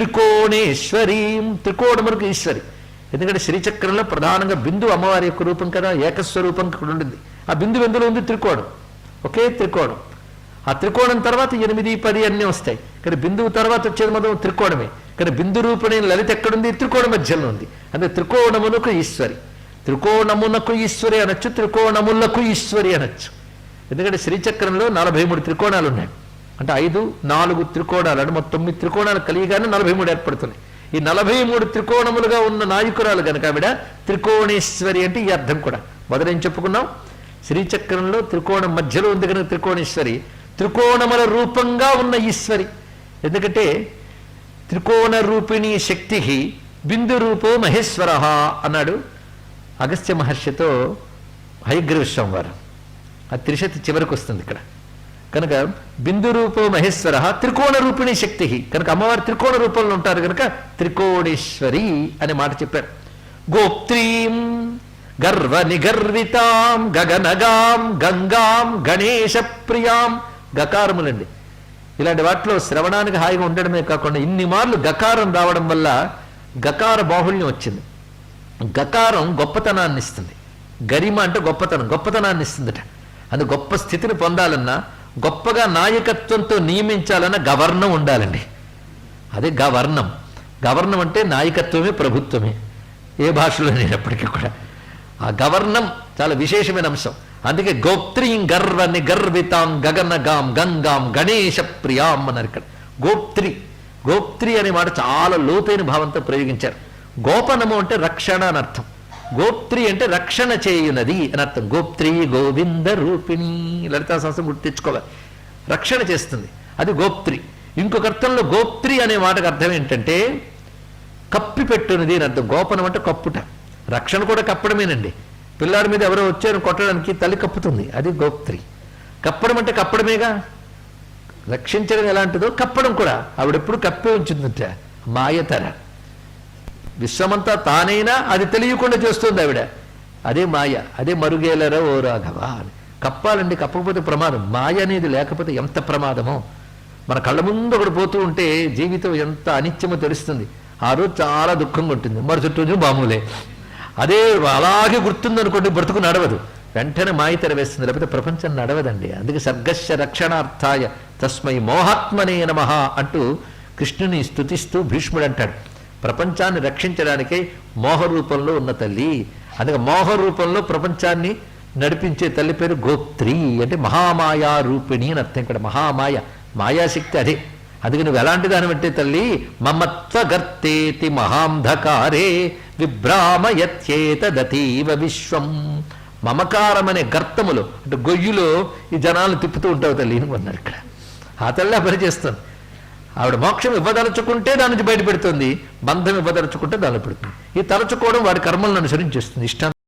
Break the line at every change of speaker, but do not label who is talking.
త్రికోణేశ్వరీం. త్రికోణములకు ఈశ్వరి. ఎందుకంటే శ్రీచక్రంలో ప్రధానంగా బిందు అమ్మవారి యొక్క రూపం కదా, ఏకస్వరూపం కూడా ఉంటుంది. ఆ బిందు ఎందులో ఉంది? త్రికోణం. ఒకే త్రికోణం. ఆ త్రికోణం తర్వాత 8, 10 అన్నీ వస్తాయి. కానీ బిందువు తర్వాత వచ్చేది మొదలు త్రికోణమే. కానీ బిందు రూపణి లలిత ఎక్కడుంది? త్రికోణ మధ్యలో ఉంది. అంటే త్రికోణమునకు ఈశ్వరి. త్రికోణమునకు ఈశ్వరి అనొచ్చు, త్రికోణములకు ఈశ్వరి అనొచ్చు. ఎందుకంటే శ్రీచక్రంలో 43 త్రికోణాలు ఉన్నాయి. అంటే 5, 4 త్రికోణాలు అంటే మొత్తం 9 త్రికోణాలు కలిగిగానే 43 ఏర్పడుతున్నాయి. ఈ 43 త్రికోణములుగా ఉన్న నాయకురాలు కనుక ఆవిడ త్రికోణేశ్వరి అంటే ఈ అర్థం కూడా మొదలేం చెప్పుకున్నాం. శ్రీచక్రంలో త్రికోణం మధ్యలో ఉంది కనుక త్రికోణేశ్వరి. త్రికోణముల రూపంగా ఉన్న ఈశ్వరి. ఎందుకంటే త్రికోణ రూపిణి శక్తి బిందు రూపో మహేశ్వర అన్నాడు అగస్త్య మహర్షితో హయగ్రీవ స్వామి వారు. ఆ త్రిశతి చివరికి వస్తుంది ఇక్కడ. కనుక బిందు రూపో మహేశ్వర త్రికోణ రూపిణి శక్తి. కనుక అమ్మవారు త్రికోణ రూపంలో ఉంటారు కనుక త్రికోణేశ్వరి అనే మాట చెప్పారు. గోప్త్రీం గర్వ నిగర్వితాం గగనగాం గంగాం గణేశ ప్రియాం. గకారములండి. ఇలాంటి వాటిలో శ్రవణానికి హాయిగా ఉండడమే కాకుండా ఇన్ని మార్లు గకారం రావడం వల్ల గకార బాహుళ్యం వచ్చింది. గకారం గొప్పతనాన్ని ఇస్తుంది. గరిమ అంటే గొప్పతనాన్ని ఇస్తుందట. అది గొప్ప స్థితిని పొందాలన్నా, గొప్పగా నాయకత్వంతో నియమించాలన్నా గవర్నం ఉండాలండి. అదే గవర్నం. గవర్నం అంటే నాయకత్వమే, ప్రభుత్వమే. ఏ భాషలో నేనప్పటికీ కూడా ఆ గవర్నం చాలా విశేషమైన అంశం. అందుకే గోప్త్రీం గర్వ నిగర్వితాం గగనగాం గంగాం గణేశ ప్రియాం అన్నారు ఇక్కడ. గోప్త్రి అనే మాట చాలా లోతైన భావంతో ప్రయోగించారు. గోపనము అంటే రక్షణ అని అర్థం. గోప్త్రి అంటే రక్షణ చేయునది అని అర్థం. గోప్త్రి గోవింద రూపిణి. లలితా సహస్రం గుర్తు తెచ్చుకోవాలి. రక్షణ చేస్తుంది, అది గోప్త్రి. ఇంకొక అర్థంలో గోప్త్రి అనే మాటకు అర్థం ఏంటంటే కప్పి పెట్టునది అని అర్థం. గోపనం అంటే కప్పుట. రక్షణ కూడా కప్పడమేనండి. పిల్లాడి మీద ఎవరో వచ్చారు కొట్టడానికి తల్లి కప్పుతుంది, అది గోప్త్రి. కప్పడం అంటే కప్పడమేగా. రక్షించడం ఎలాంటిదో కప్పడం కూడా ఆవిడెప్పుడు కప్పే ఉంచుందంట. మాయతర విశ్వమంతా తానైనా అది తెలియకుండా చేస్తుంది ఆవిడ. అదే మాయ. అదే మరుగేలరా ఓ రాఘవ అని. కప్పాలండి, కప్పకపోతే ప్రమాదం. మాయ అనేది లేకపోతే ఎంత ప్రమాదమో. మన కళ్ళ ముందు ఒకటి పోతూ ఉంటే జీవితం ఎంత అనిత్యమో తెలుస్తుంది. ఆ రోజు చాలా దుఃఖంగా ఉంటుంది, మరుసటి రోజు మామూలే. అదే అలాగే గుర్తుందనుకోండి, బ్రతుకు నడవదు. వెంటనే మాయ తెరవేస్తుంది, లేకపోతే ప్రపంచం నడవదండి. అందుకే సర్గస్య రక్షణార్థాయ తస్మై మోహాత్మనే నమః అంటూ కృష్ణుని స్తుతిస్తూ భీష్ముడు అంటాడు, ప్రపంచాన్ని రక్షించడానికే మోహరూపంలో ఉన్న తల్లి. అందుకే మోహరూపంలో ప్రపంచాన్ని నడిపించే తల్లి పేరు గోప్త్రి. అంటే మహామాయా రూపిణి అని అర్థం. ఇక్కడ మహామాయ, మాయాశక్తి అదే. అందుకే నువ్వు ఎలాంటి దానివంటే తల్లి, మమత్వగర్తేతి మహాంధకారే విభ్రామయత్యేతదతీవ విశ్వం. మమకారం అనే గర్తములో అంటే గొయ్యిలో ఈ జనాలు తిప్పుతూ ఉంటావు తల్లి అని అన్నారు ఇక్కడ. ఆ తల్లి ఆ పని చేస్తుంది. ఆవిడ మోక్షం ఇవ్వదలుచుకుంటే దాని నుంచి బయటపెడుతుంది, బంధం ఇవ్వదలుచుకుంటే దానిలో పెడుతుంది. ఈ తలచుకోవడం వాడి కర్మలను అనుసరించేస్తుంది. ఇష్టం